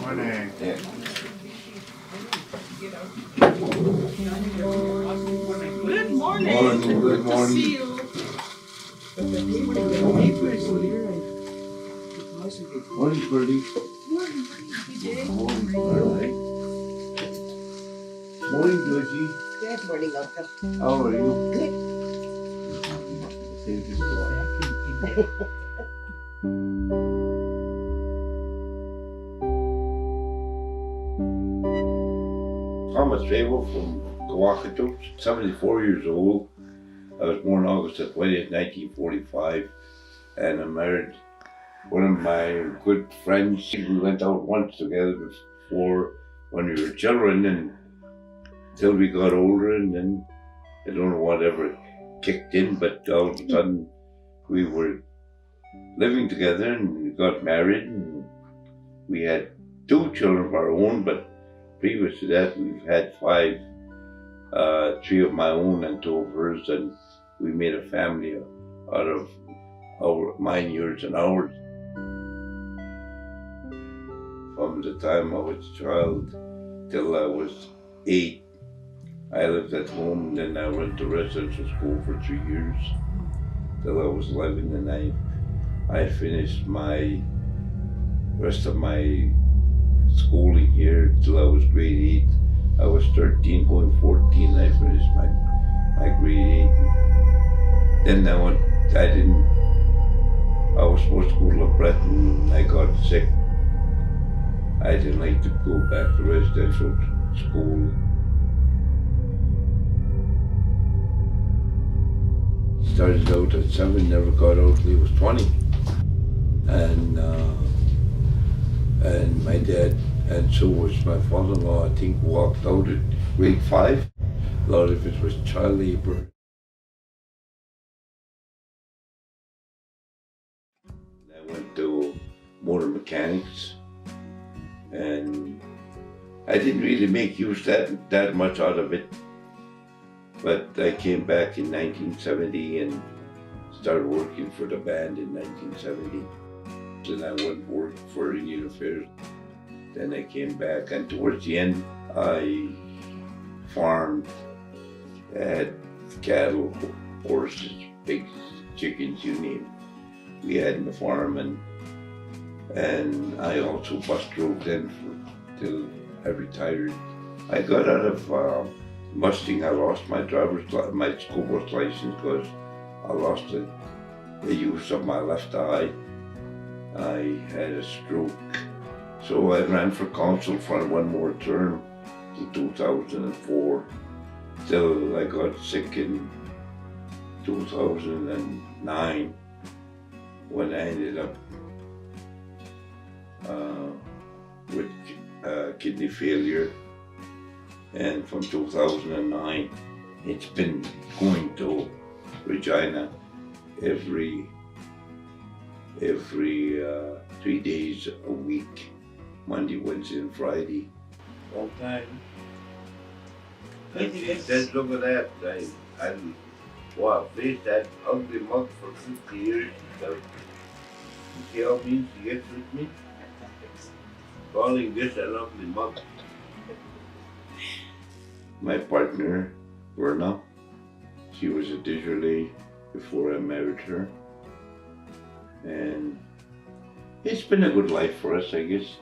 Morning. Yeah. Good morning. Morning, good To see morning. you. Morning, Freddie. Morning. Alright. Morning, Georgie. Good morning, Uncle. How are you? Good. Save this one. Thomas Fable from Kawakatuk, 74 years old. I was born August the 20th, 1945, and I married one of my good friends. We went out once together before when we were children, and till we got older, and then I don't know whatever kicked in, but all of a sudden we were living together and we got married, and we had 2 children of our own, but previous to that we've had 5, 3 of my own and 2 of hers, and we made a family out of mine, yours, and ours. From the time I was a child till I was 8, I lived at home, and then I went to residential school for 3 years till I was 11, and I finished my rest of my schooling here till I was grade 8. I was 13 going 14, I finished my grade 8. Then I was supposed to go to Breton, I got sick. I didn't like to go back to residential school. Started out at 7, never got out till he was 20. And my dad, and so was my father-in-law, I think, walked out at grade 5. A lot of it was child labor. I went to motor mechanics, and I didn't really make use that much out of it. But I came back in 1970 and started working for the band in 1970. Then I went work for Indian Affairs. Then I came back, and towards the end I farmed. I had cattle, horses, pigs, chickens, you name it. We had in the farm, and I also bus drove then till I retired. I got out of busting. I lost my school bus license because I lost the use of my left eye. I had a stroke, so I ran for council for one more term in 2004 till I got sick in 2009 when I ended up with kidney failure. And from 2009, it's been going to Regina every 3 days a week, Monday, Wednesday, and Friday. All time. Just look at that. Wow, faced that ugly mug for 50 years. You see how mean she gets with me? Calling this an ugly mug. My partner, Verna, she was a digger before I married her. And it's been a good life for us, I guess.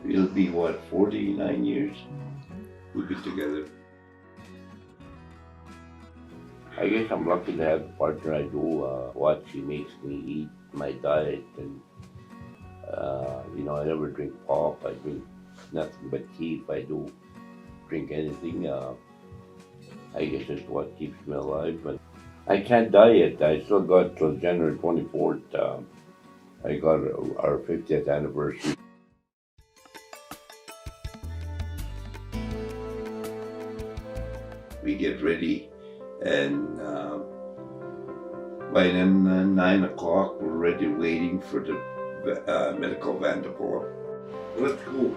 It'll be, 49 years we've been together. I guess I'm lucky to have the partner I do, what she makes me eat, my diet, and I never drink pop. I drink nothing but tea if I do drink anything. I guess that's what keeps me alive. But I can't diet. I still got till January 24th. I got our 50th anniversary. We get ready, and by then 9 o'clock we're ready waiting for the medical van to pull up. Let's go.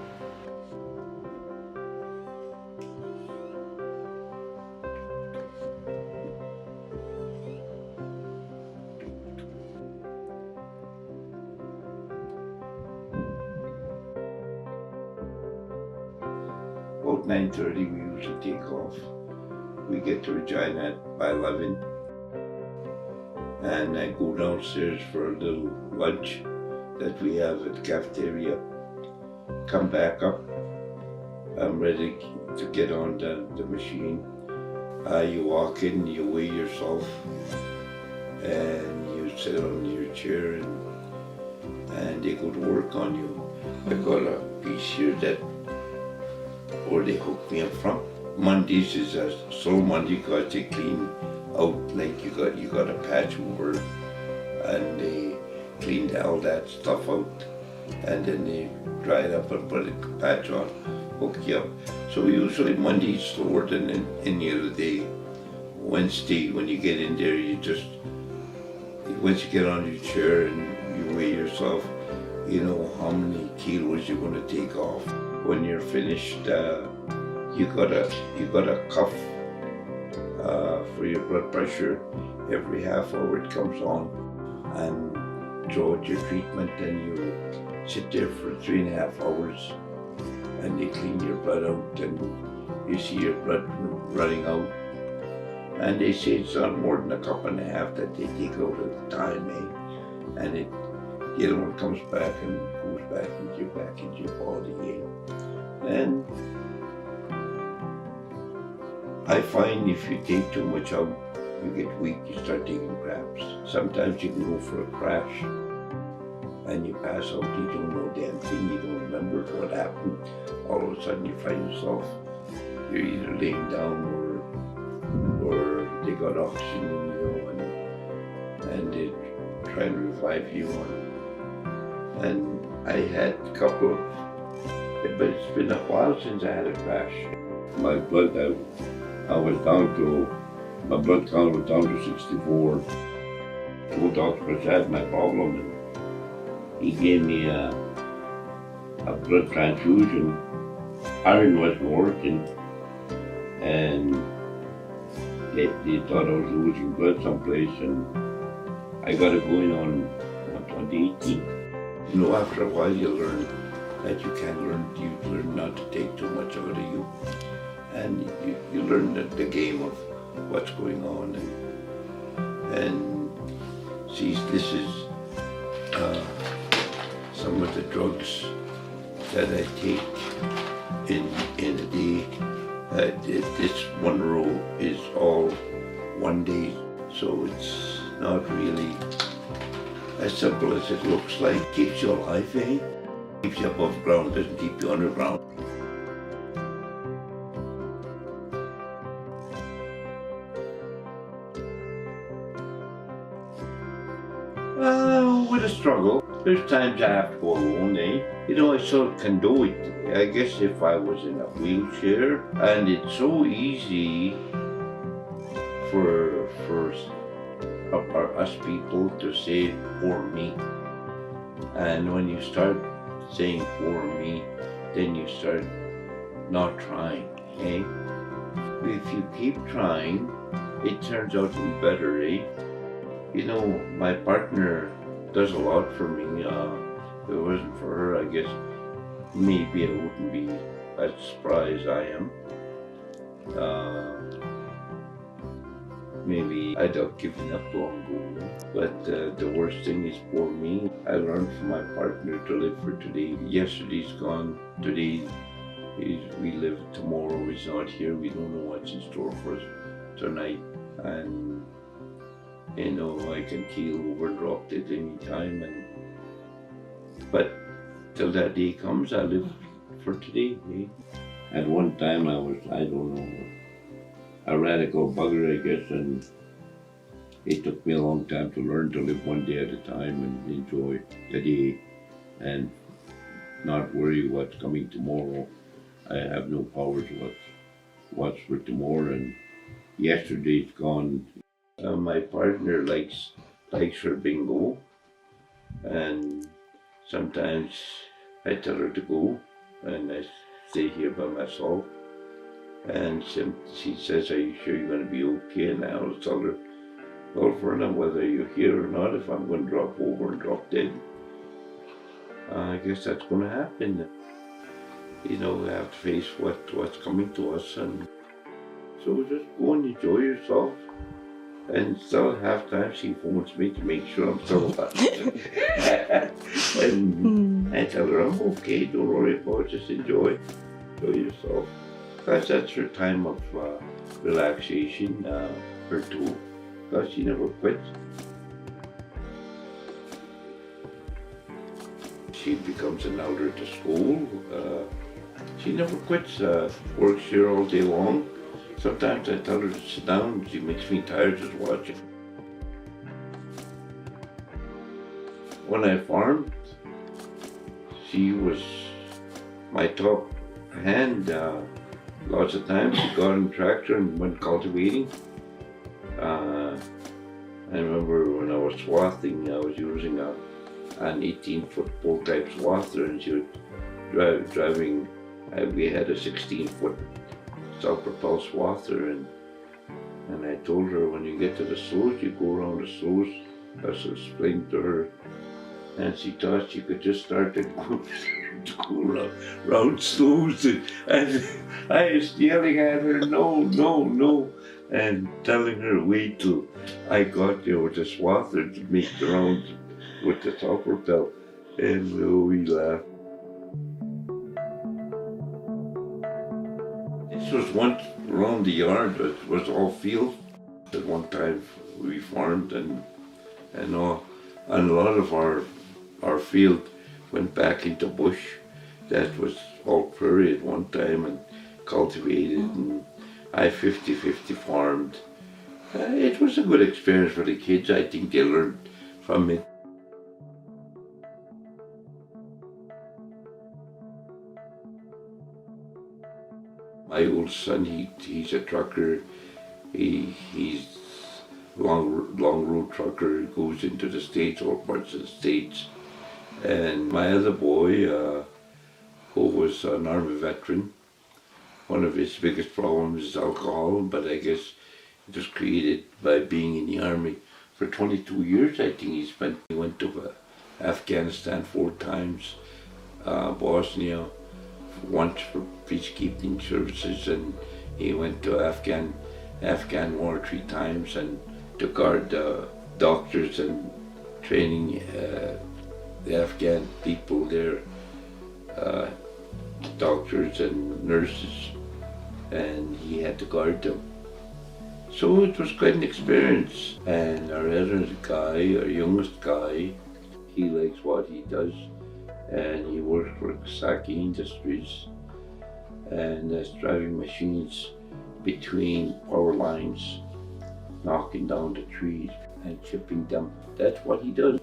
about 9:30 we usually take off. We get to Regina by 11, and I go downstairs for a little lunch that we have at the cafeteria. Come back up. I'm ready to get on the machine. You walk in, you weigh yourself, and you sit on your chair, and they go to work on you. I got a piece here that, or they hook me up from. Mondays is a slow Monday because they clean out, like you got a patch over, and they cleaned all that stuff out, and then they dry it up and put a patch on, hook you up. So usually Monday's slower than any other day. Wednesday, when you get in there, once you get on your chair and you weigh yourself, you know how many kilos you're going to take off. When you're finished, you got a cuff for your blood pressure. Every half hour it comes on, and draw out your treatment, and you sit there for 3.5 hours, and they clean your blood out, and you see your blood running out. And they say it's not more than 1.5 cups that they take out at a time, eh? And the other one comes back and goes back into your body, eh? And I find if you take too much out, you get weak, you start taking cramps. Sometimes you can go for a crash and you pass out, you don't know a damn thing, you don't remember what happened. All of a sudden you find yourself, you're either laying down or they got oxygen in you, and they try to revive you. And I had a couple, but it's been a while since I had a crash. My blood, I was down to, my blood count was down to 64. Two doctors had my problem, and he gave me a blood transfusion. Iron wasn't working, and they thought I was losing blood someplace, and I got it going on 2018. You know, after a while you learn that you learn not to take too much out of you. And you learn the game of what's going on. And see, this is some of the drugs that I take in a day. This one row is all one day, so it's not really as simple as it looks like. Keeps you alive, eh? Keeps you above ground, doesn't keep you underground. With a struggle. There's times I have to go alone, eh? You know, I still can do it. I guess if I was in a wheelchair, and it's so easy for us people to say, poor me. And when you start saying, poor me, then you start not trying, eh? If you keep trying, it turns out to be better, eh? You know, my partner does a lot for me. If it wasn't for her, I guess maybe I wouldn't be as surprised I am. Maybe I'd have given up long ago. But the worst thing is for me. I learned from my partner to live for today. Yesterday's gone. Today, we live. Tomorrow is not here. We don't know what's in store for us tonight. And you know, I can keel over, drop it any time, but till that day comes, I live for today. Eh? At one time I was, I don't know, a radical bugger, I guess, and it took me a long time to learn to live one day at a time and enjoy the day and not worry what's coming tomorrow. I have no powers what's for tomorrow, and yesterday's gone. My partner likes her bingo, and sometimes I tell her to go, and I stay here by myself. And she says, "Are you sure you're going to be okay?" And I always tell her, "Well, Verna, whether you're here or not, if I'm going to drop over and drop dead, I guess that's going to happen." You know, we have to face what's coming to us, and so just go and enjoy yourself. And still half time she phones me to make sure I'm still alive. and I tell her I'm okay, don't worry about it, just enjoy yourself. Because that's her time of relaxation, her too. Because she never quits. She becomes an elder to school. She never quits, works here all day long. Sometimes I tell her to sit down, she makes me tired just watching. When I farmed, she was my top hand. Lots of times she got on a tractor and went cultivating. I remember when I was swathing, I was using an 18-foot pull-type swather, and she was driving, we had a 16-foot self-propelled swather, and I told her, when you get to the sluice, you go around the sluice. I was explaining to her, and she thought she could just start to go round sluice, and I was yelling at her, no, no, no, and telling her, wait till I got there with the swather to make the round with the self-propel, and we laughed. This was once around the yard, it was all field. At one time we farmed, and a lot of our field went back into bush. That was all prairie at one time, and cultivated, and I 50-50 farmed. It was a good experience for the kids. I think they learned from it. My oldest son, he's a trucker. He's long road trucker. He goes into the States, all parts of the States. And my other boy, who was an Army veteran, one of his biggest problems is alcohol, but I guess it was created by being in the Army. For 22 years, I think he went to Afghanistan 4 times, Bosnia once for peacekeeping services, and he went to Afghan war 3 times, and to guard doctors and training the Afghan people there, doctors and nurses, and he had to guard them. So it was quite an experience. And our other guy, our youngest guy, he likes what he does, and he works for Saki Industries, and that's driving machines between power lines, knocking down the trees and chipping them. That's what he does.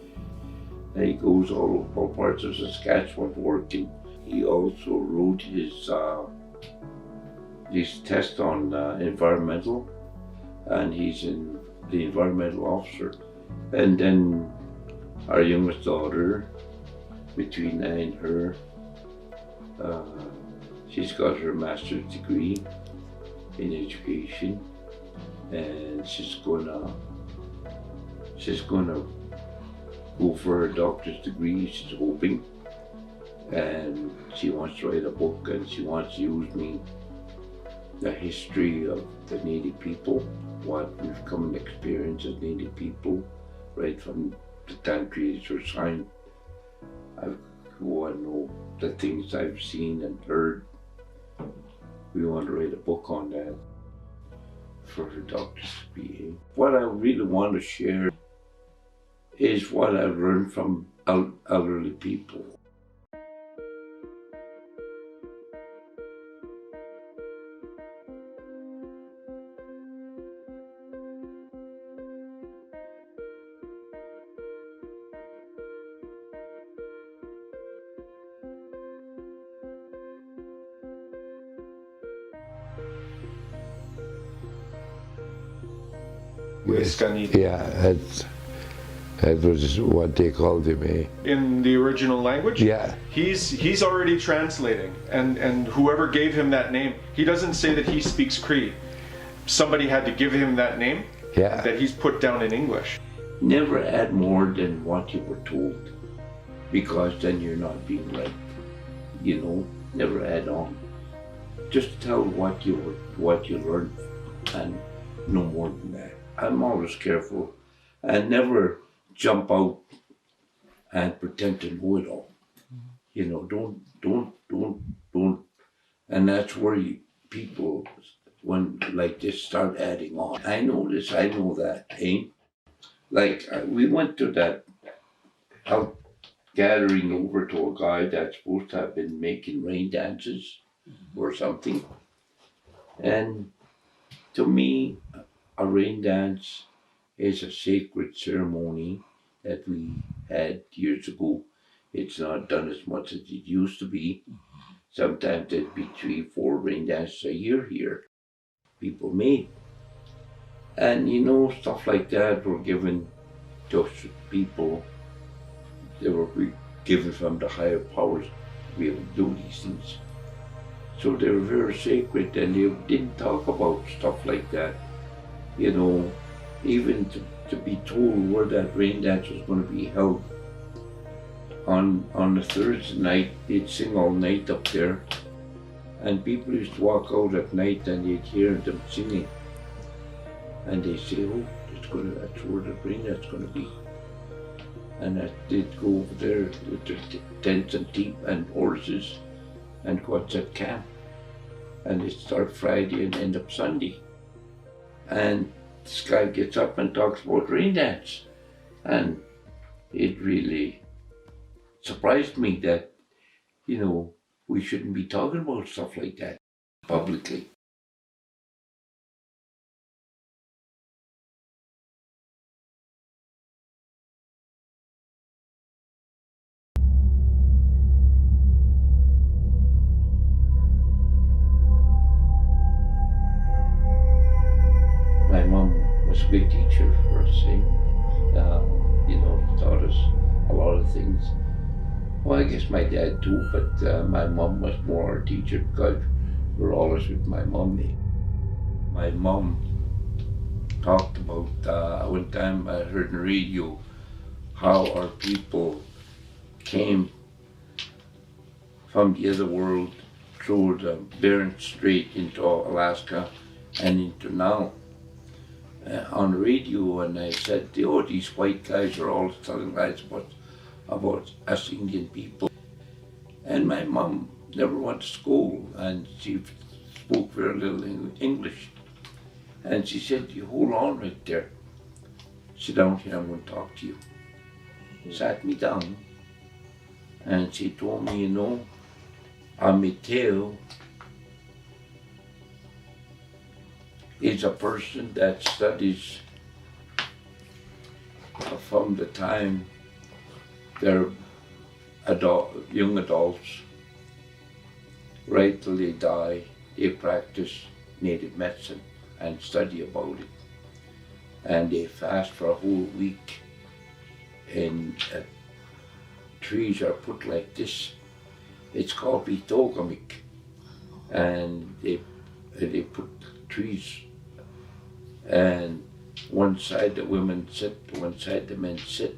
And he goes all parts of Saskatchewan working. He also wrote his test on environmental, and he's the environmental officer. And then our youngest daughter, between I and her, she's got her master's degree in education, and she's gonna go for her doctor's degree, she's hoping. And she wants to write a book, and she wants to use me, the history of the Native people, what we've come and experienced as Native people, right from the time treaties were signed. I want to know the things I've seen and heard. We want to write a book on that for her doctor's degree. What I really want to share is what I've learned from elderly people. Yeah, that was what they called him, eh? In the original language? Yeah. He's already translating, and whoever gave him that name, he doesn't say that he speaks Cree. Somebody had to give him that name that he's put down in English. Never add more than what you were told, because then you're not being right, you know. never add on. Just tell what you learned, and no more than that. I'm always careful and never jump out and pretend to know it all. You know, don't. And that's where people, when like this, start adding on. I know this, I know that, eh? Like, we went to that out gathering over to a guy that's supposed to have been making rain dances or something. And to me, a rain dance is a sacred ceremony that we had years ago. It's not done as much as it used to be. Sometimes there'd be 3, 4 rain dances a year here. People made. And you know, stuff like that were given to people. They were given from the higher powers to be able to do these things. So they were very sacred, and they didn't talk about stuff like that. You know, even to be told where that rain dance was going to be held. On the Thursday night, they'd sing all night up there, and people used to walk out at night and they'd hear them singing, and they'd say, "Oh, that's where the rain that's going to be." And they'd go over there with their tents and teep and horses and go at camp, and they'd start Friday and end up Sunday. And this guy gets up and talks about rain dance, and it really surprised me that, you know, we shouldn't be talking about stuff like that publicly. My mom was a great teacher for us, you know, taught us a lot of things. Well, I guess my dad too, but my mom was more our teacher because we were always with my mom. My mom talked about, one time I heard on the radio how our people came from the other world through the Bering Strait into Alaska and into now. On the radio, and I said, "Oh, these white guys are all telling lies about us Indian people." And my mom never went to school, and she spoke very little English. And she said, "You hold on right there. Sit down here, I'm going to talk to you." Sat me down, and she told me, "You know, a Mateo is a person that studies from the time they're young adults, right till they die. They practice native medicine and study about it. And they fast for a whole week, and trees are put like this. It's called Bitogamic. And they put trees, and one side the women sit, one side the men sit,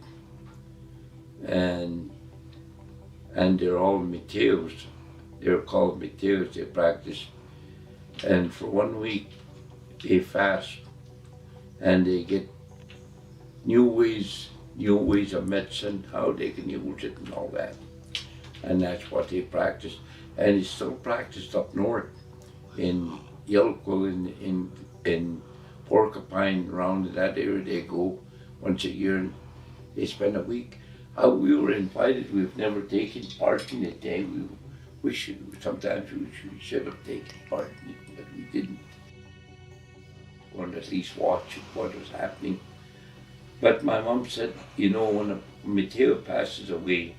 and they're all Mateos. They're called Mateos. They practice, and for 1 week they fast, and they get new ways of medicine, how they can use it and all that, and that's what they practice, and it's still practiced up north in Yelko, in Porcupine, around that area. They go once a year and they spend a week. We were invited. We've never taken part in it. We should. Sometimes we should have taken part in it, but we didn't. Or at least watch what was happening. But my mom said, you know, when a Mateo passes away,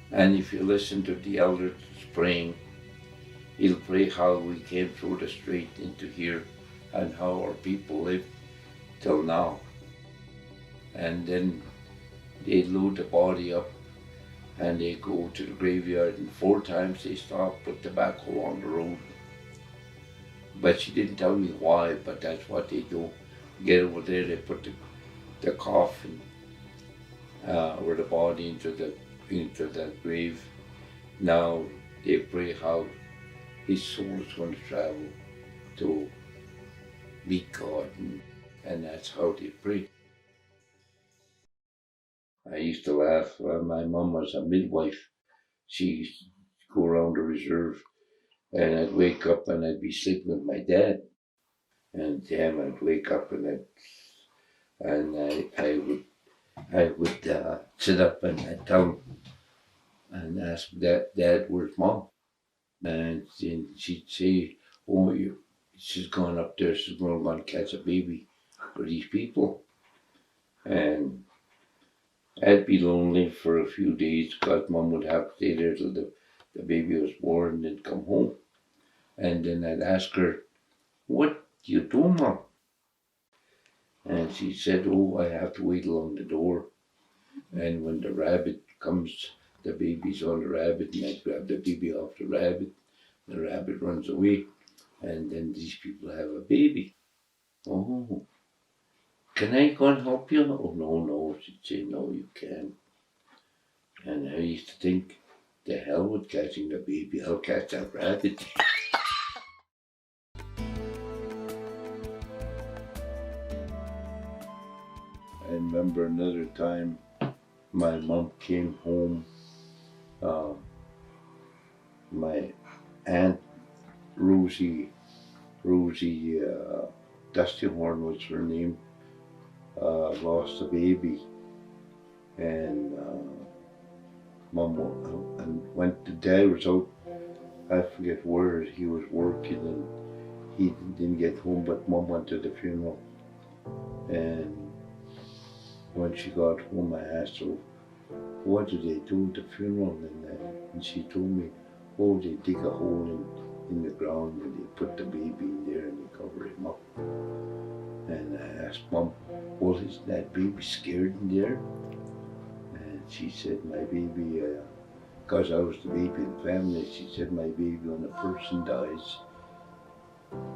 and if you listen to the elders praying, he'll pray how we came through the strait into here and how our people live till now. And then they load the body up and they go to the graveyard, and 4 times they stop, put tobacco on the road. But she didn't tell me why, but that's what they do. Get over there, they put the coffin or the body into the grave. Now they pray how his soul is going to travel to meet God, and that's how they pray. I used to laugh when my mum was a midwife. She used to go around the reserve, and I'd wake up and I'd be sleeping with my dad. And then I'd wake up and I would sit up and I'd tell him and ask Dad, where's Mom? And she'd say, oh, she's gone up there, she's going to catch a baby for these people. And I'd be lonely for a few days because Mum would have to stay there till the baby was born and then come home. And then I'd ask her, what do you do, Mom? And she said, oh, I have to wait along the door. And when the rabbit comes, the baby's on the rabbit, and I grab the baby off the rabbit runs away, and then these people have a baby. Oh, can I go and help you? Oh, no, she'd say, no, you can't. And I used to think, the hell with catching the baby, I'll catch that rabbit. I remember another time my mom came home. My aunt Rosie Dustyhorn was her name, lost a baby, and Mom and went to Dad was out. I forget where he was working, and he didn't get home. But Mom went to the funeral, and when she got home, I asked her, what did they do at the funeral? And she told me, oh, they dig a hole in the ground and they put the baby in there and they cover him up. And I asked Mom, well, is that baby scared in there? And she said, my baby, because I was the baby in the family, she said, my baby, when a person dies,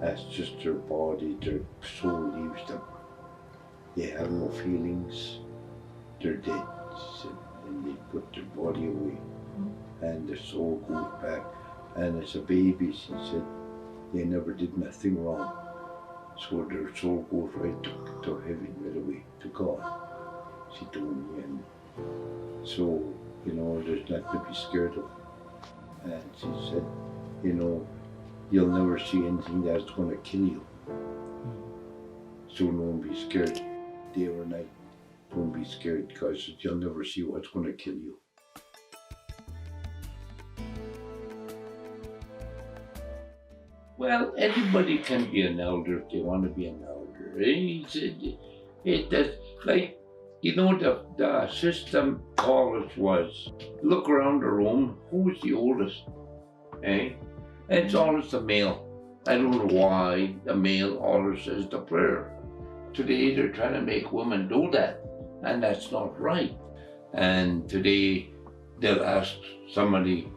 that's just their body, their soul leaves them. They have no feelings, they're dead, she said, and they put their body away, and their soul goes back. And as a baby, she said, they never did nothing wrong, so their soul goes right to heaven, right away, to God, she told me. And so, there's nothing to be scared of. And she said, you'll never see anything that's going to kill you, so don't be scared. Day or night, don't be scared, because you'll never see what's going to kill you. Well, anybody can be an elder if they want to be an elder. He said, it does, like, the system always was, look around the room, who's the oldest? Eh? And it's always the male. I don't know why the male always says the prayer. Today they're trying to make women do that, and that's not right. And today they'll ask somebody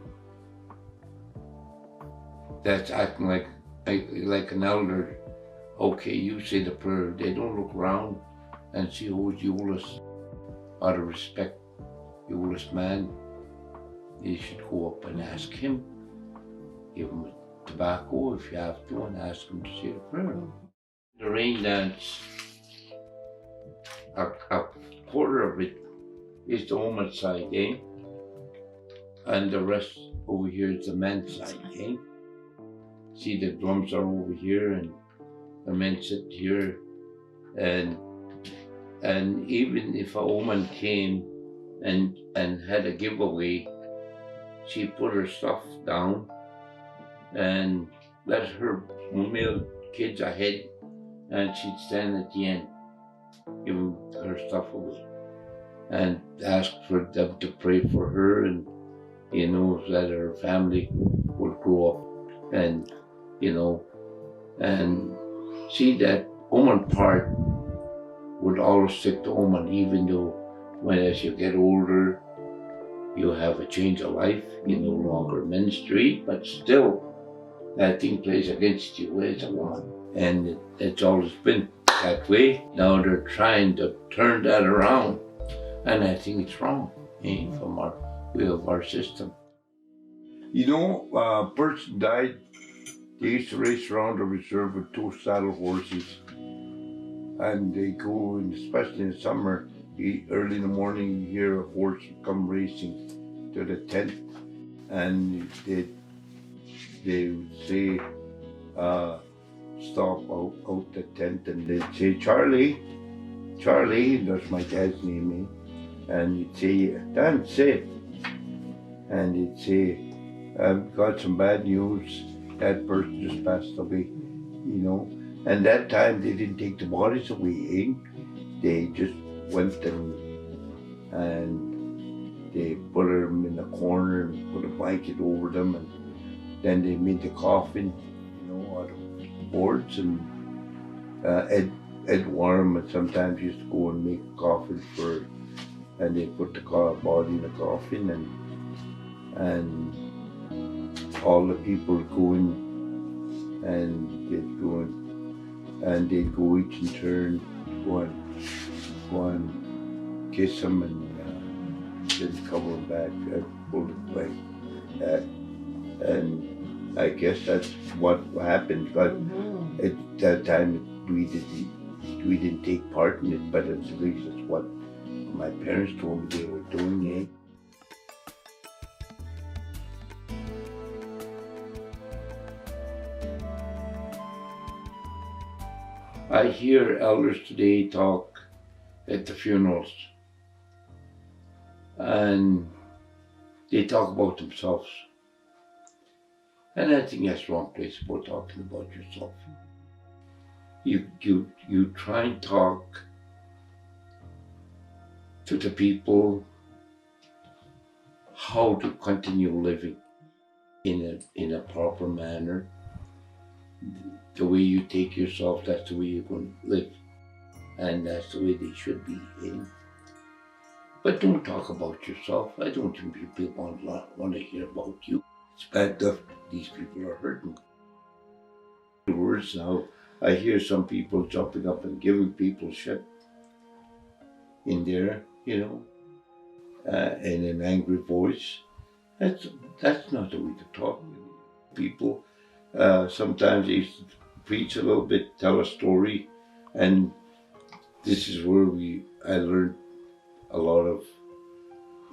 that's acting like an elder, okay, you say the prayer. They don't look around and see who's the oldest. Out of respect, the oldest man, you should go up and ask him. Give him tobacco if you have to, and ask him to say the prayer. The rain dance, a quarter of it is the woman's side, eh? And the rest over here is the men's side, eh? See, the drums are over here and the men sit here, and even if a woman came and had a giveaway, she put her stuff down and let her male kids ahead, and she'd stand at the end, giving her stuff away, and ask for them to pray for her, and that her family would grow up, and and see, that woman part would always stick to woman, even though as you get older, you have a change of life, you no longer menstruate, but still that thing plays against you as a woman. And it's always been that way. Now they're trying to turn that around, and I think it's wrong from our way of our system. You know, a person died. They used to race around the reserve with 2 saddle horses. And they go, and especially in summer, early in the morning, you hear a horse come racing to the tent. And they would say, stop out the tent, and they'd say, Charlie, that's my dad's name, eh? And he'd say, Dan, sit. And he'd say, I've got some bad news. That person just passed away, you know. And that time they didn't take the bodies away, eh? They just went and they put them in a corner and put a blanket over them, and then they made the coffin, you know, out of boards. And Ed Warren sometimes used to go and make a coffin and they put the body in the coffin, and all the people go in, and they'd go each in turn, go and kiss them, and then cover them back, hold it like that. And I guess that's what happened, but at that time we didn't take part in it, but at least that's what my parents told me they were doing, eh? I hear elders today talk at the funerals, and they talk about themselves. And I think that's the wrong place about talking about yourself. You try and talk to the people how to continue living in a proper manner. The way you take yourself, that's the way you're going to live. And that's the way they should be in. But don't talk about yourself. I don't think people want to hear about you. It's bad enough these people are hurting. The words now, I hear some people jumping up and giving people shit in there, you know, in an angry voice. That's not the way to talk. People, sometimes they used to preach a little bit, tell a story, and this is where I learned a lot of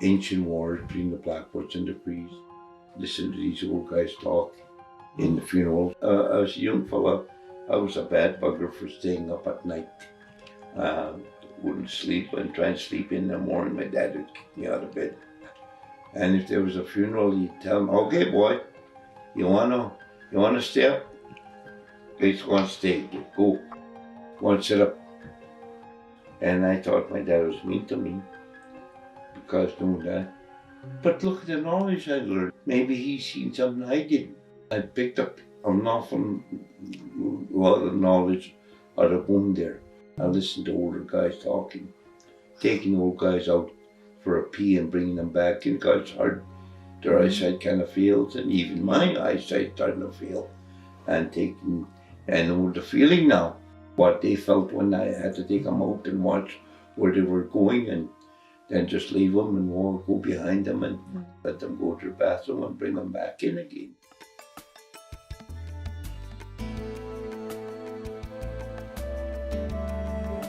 ancient wars between the Blackfoots and the Crees. Listen to these old guys talk in the funeral. I was a young fella. I was a bad bugger for staying up at night. Wouldn't sleep, and try and sleep in the morning. My dad would kick me out of bed. And if there was a funeral, he'd tell me, okay boy, you wanna stay up? Please go and stay, go and sit up. And I thought my dad was mean to me because doing that. But look at the knowledge I learned. Maybe he's seen something I didn't. I picked up an awful lot of knowledge out of home there. I listened to older guys talking, taking old guys out for a pee and bringing them back in because it's hard. Their eyesight kind of fails, and even my eyesight starting to fail. And know the feeling now, what they felt when I had to take them out and watch where they were going, and then just leave them and go behind them and let them go to the bathroom and bring them back in again.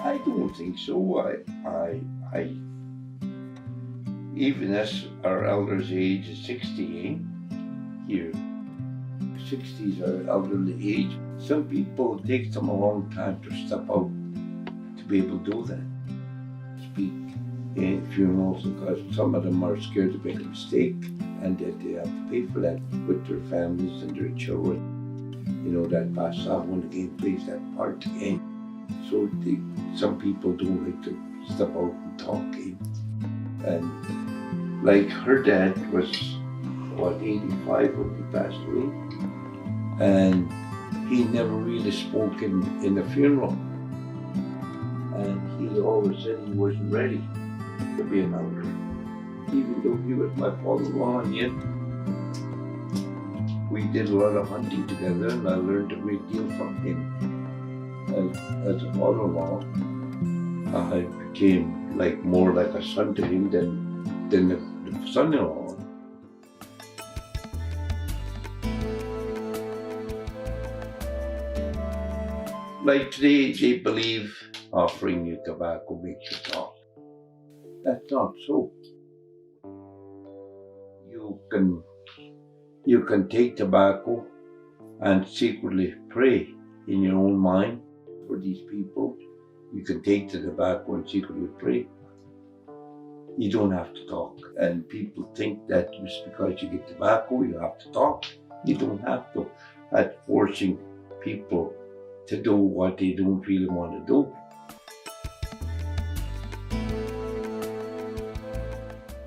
I don't think so. I even as our elders' age is 60, here. 60 is our elderly age. Some people, it takes them a long time to step out to be able to do that. Speak in funerals, because some of them are scared to make a mistake and that they have to pay for that with their families and their children. You know, that when the game plays that part again. So some people don't like to step out and talk. And like her dad was, 85 when he passed away. And he never really spoke in the funeral. And he always said he wasn't ready to be an elder. Even though he was my father-in-law, and yet we did a lot of hunting together, and I learned a great deal from him. As a father-in-law, I became more like a son to him than the son-in-law. Like today, they believe offering you tobacco makes you talk. That's not so. You can take tobacco and secretly pray in your own mind for these people. You can take the tobacco and secretly pray. You don't have to talk. And people think that just because you get tobacco, you have to talk. You don't have to. That's forcing people to do what they don't really want to do.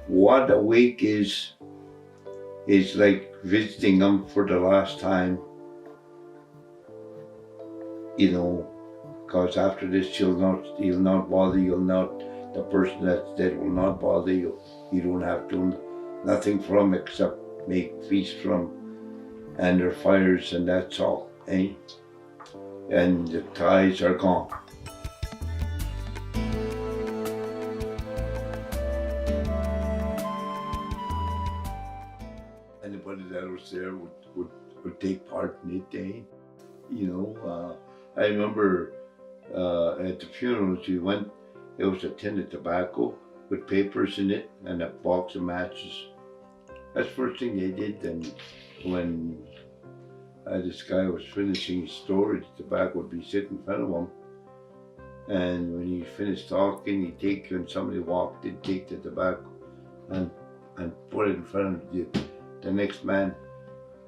What a week is like visiting them for the last time, because after this he'll not bother you, the person that's dead will not bother you. You don't have to nothing for them except make feast for them and their fires, and that's all, eh? And the ties are gone. Anybody that was there would take part in it, eh? I remember at the funerals we went, it was a tin of tobacco with papers in it and a box of matches. That's the first thing they did. And when this guy was finishing his story, the tobacco would be sitting in front of him. And when he finished talking, he'd take you, and somebody walked, they'd take the tobacco and put it in front of the next man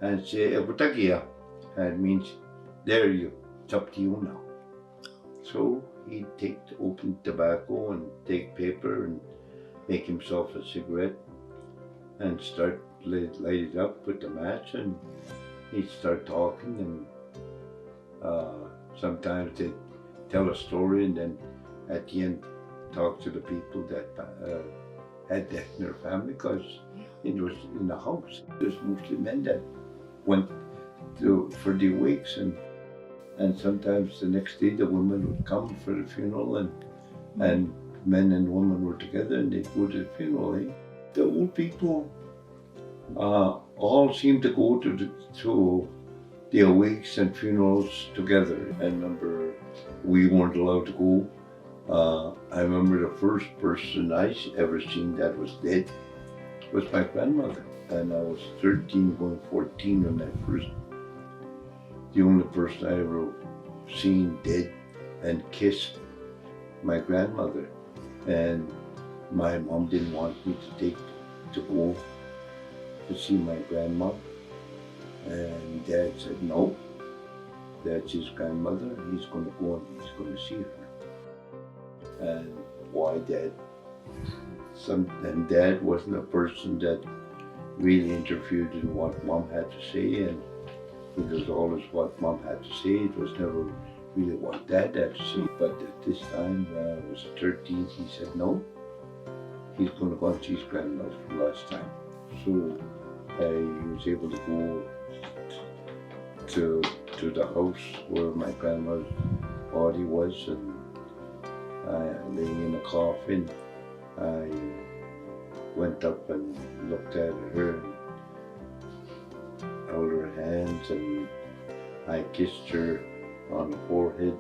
and say, "Butakia," and it means, "There you, it's up to you now." So he'd take the open tobacco and take paper and make himself a cigarette and start light it up with the match, and he'd start talking, and sometimes they'd tell a story, and then at the end talk to the people that had death in their family, because it was in the house. There's mostly men that went for the wakes, and sometimes the next day the women would come for the funeral, and men and women were together and they'd go to the funeral. Eh? The old people all seemed to go to the awakes and funerals together. I remember we weren't allowed to go. I remember the first person I ever seen that was dead was my grandmother, and I was 13 going 14 when the only person I ever seen dead and kissed my grandmother. And my mom didn't want me to go to see my grandma, and Dad said no, that's his grandmother, he's going to go and he's going to see her. And why Dad? And Dad wasn't a person that really interfered in what Mom had to say, and it was always what Mom had to say. It was never really what Dad had to say. But at this time, when I was 13, he said no, he's going to go and see his grandmother for the last time. So I was able to go to the house where my grandmother's body was, and laying in a coffin. I went up and looked at her and held her hands, and I kissed her on the forehead,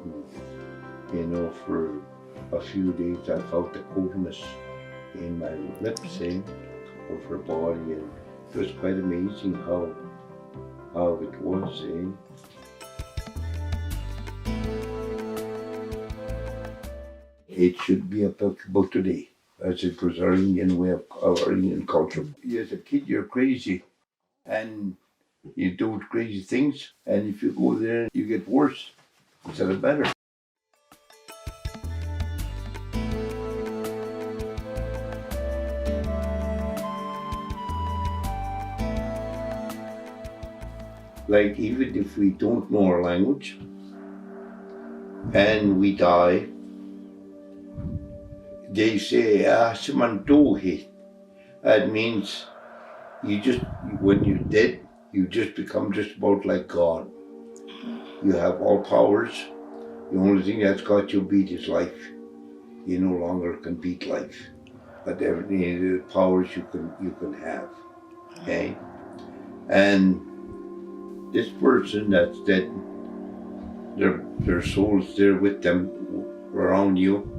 and for a few days I felt the coldness in my lips of her body, and it was quite amazing how it was. It should be applicable today, as it was our Indian way of our Indian culture. As a kid, you're crazy, and you do crazy things, and if you go there, you get worse instead of better. Like, even if we don't know our language and we die, they say, "Simantuhi." That means when you're dead, you just become just about like God. You have all powers. The only thing that's got you beat is life. You no longer can beat life, but everything, the powers you can have. Okay, and this person that's dead their soul's there with them around you.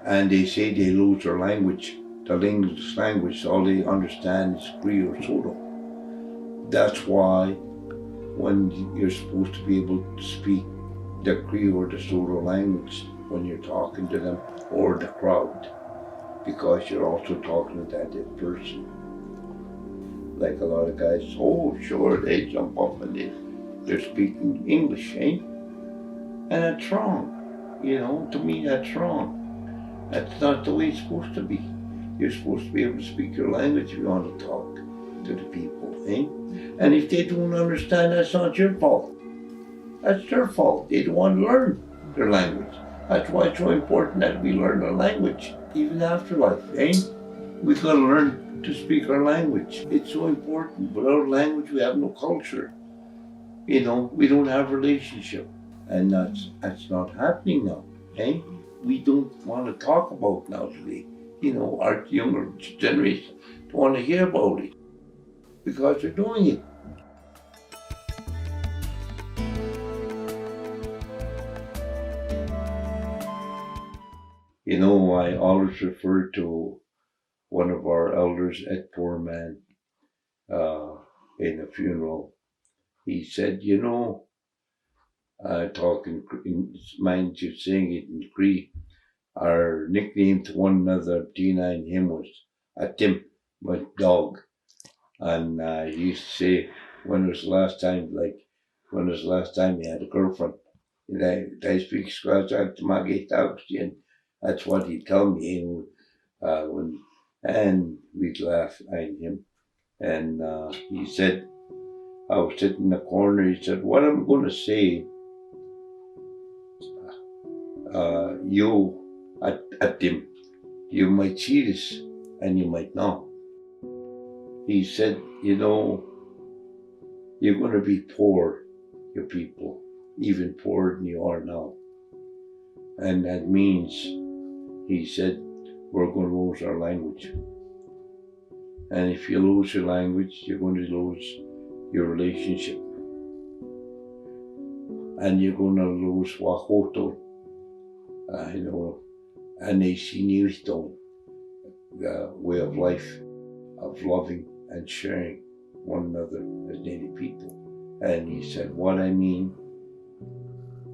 And they say they lose their language. The English language, all they understand is Cree or Solo. That's why when you're supposed to be able to speak the Cree or the Solo language when you're talking to them or the crowd, because you're also talking to that person. Like a lot of guys, oh sure, they jump up and they're speaking English, eh? And that's wrong. You know, to me that's wrong. That's not the way it's supposed to be. You're supposed to be able to speak your language if you want to talk to the people, eh? And if they don't understand, that's not your fault. That's their fault. They don't want to learn their language. That's why it's so important that we learn our language, even after life, eh? We've got to learn to speak our language. It's so important. Without language, we have no culture. You know, we don't have relationship. And that's not happening now, eh? We don't want to talk about now today. You know, our younger generation don't want to hear about it because they're doing it. You know, I always refer to one of our elders, Ed Poorman, in a funeral. He said, you know, talking, mind you saying it in Cree, our nickname to one another, Tina and him, was a Tim, my dog. And he used to say, when was the last time he had a girlfriend? And I speak Scottish to Maggie Tauxty, and that's what he'd tell me. And we'd laugh at him. And he said, I was sitting in the corner, he said, what I'm going to say, you, at him, you might see this and you might not. He said, you know, you're going to be poor, you people, even poorer than you are now. And that means, he said, we're going to lose our language. And if you lose your language, you're going to lose your relationship. And you're going to lose wahoto, you know, and a sinistone, the way of life, of loving and sharing one another as Native people. And he said, what I mean,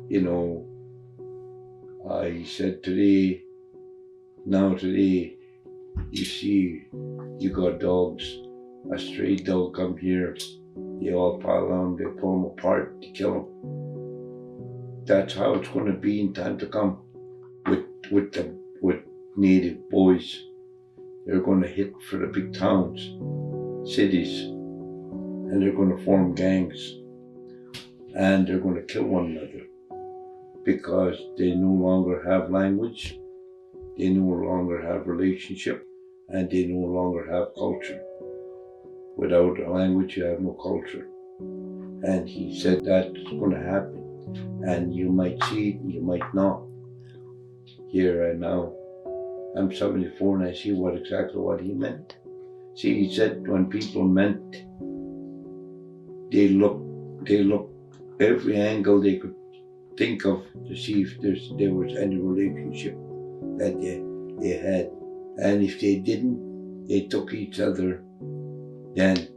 you know, he said today, you see, you got dogs, a stray dog come here, they all pile on, they pull them apart to kill them. That's how it's going to be in time to come with Native boys. They're going to hit for the big towns, cities, and they're going to form gangs, and they're going to kill one another because they no longer have language, they no longer have relationship, and they no longer have culture. Without a language, you have no culture. And he said that's going to happen, and you might see it and you might not. Here and now, I'm 74 and I see exactly what he meant. See, he said when people meant, they look every angle they could think of to see if there was any relationship that they had. And if they didn't, they took each other then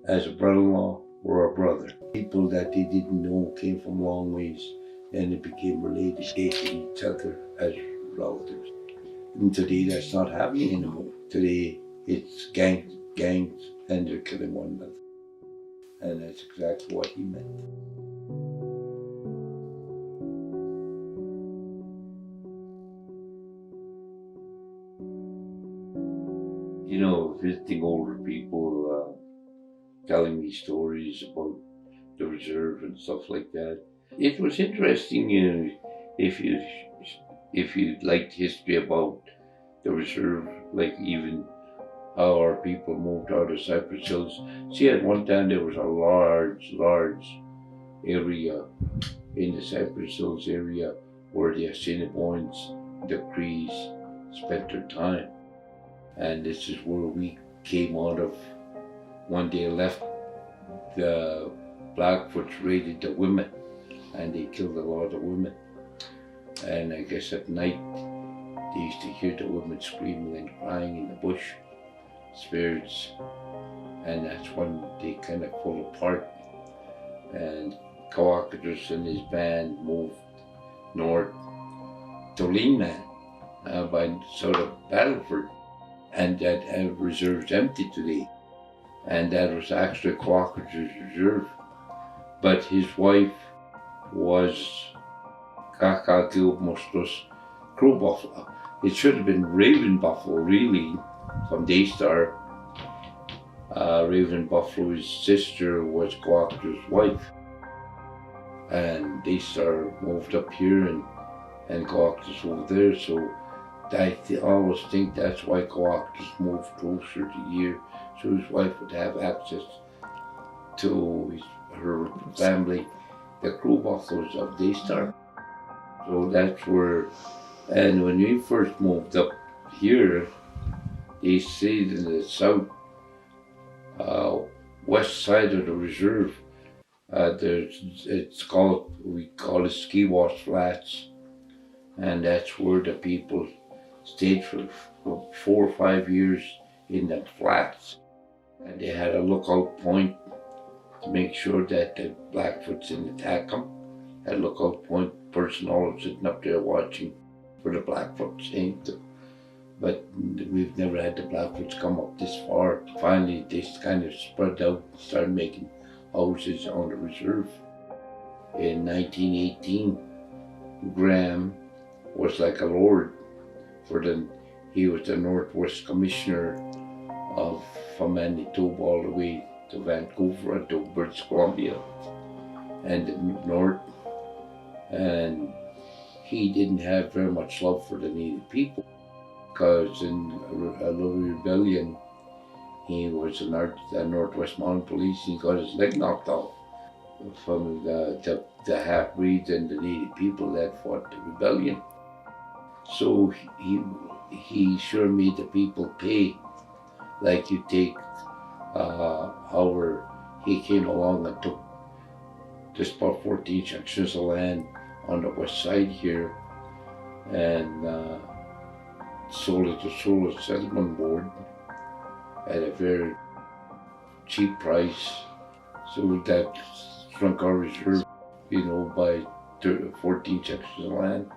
as a brother-in-law or a brother. People that they didn't know came from long ways, and they became related, dating each other as relatives. And today that's not happening anymore. Today it's gangs, and they're killing one another. And that's exactly what he meant. You know, visiting older people, telling me stories about the reserve and stuff like that. It was interesting, you know, if you liked history about the reserve, like even how our people moved out of Cypress Hills. See, at one time there was a large area in the Cypress Hills area where the Assiniboines, the Crees, spent their time. And this is where we came out of. When they left, the Blackfoots raided the women and they killed a lot of women. And I guess at night they used to hear the women screaming and crying in the bush, spirits, and that's when they kind of fall apart. And Coacatus and his band moved north to Leeman by sort of Battleford, and that reserve's empty today. And that was actually Coacatus Reserve. But his wife was Kakagilmostos Crow Buffalo. It should have been Raven Buffalo, really, from Daystar. Raven Buffalo's sister was Coacatus' wife. And Daystar moved up here and Coacatus over there. So I always think that's why Coacatus moved closer to here, so his wife would have access to her family, the Crow Buffaloes of Daystar. So that's where, and when we first moved up here, they stayed in the south west side of the reserve. We call it Ski Wash Flats, and that's where the people stayed for 4 or 5 years in the flats. And they had a lookout point to make sure that the Blackfoots didn't attack them. Had a lookout point personnel sitting up there watching for the Blackfoots aimed to. But we've never had the Blackfoots come up this far. Finally, they kind of spread out and started making houses on the reserve. In 1918, Graham was like a lord he was the Northwest Commissioner from Manitoba all the way to Vancouver and to British Columbia and the north. And he didn't have very much love for the Native people, because in a little rebellion, he was a Northwest Mounted Police. He got his leg knocked off from the half-breeds and the Native people that fought the rebellion. So he sure made the people pay. Like you take Howard, he came along and took just about 14 sections of land on the west side here and sold it to Solar Settlement Board at a very cheap price. So that shrunk our reserve, by 14 sections of land.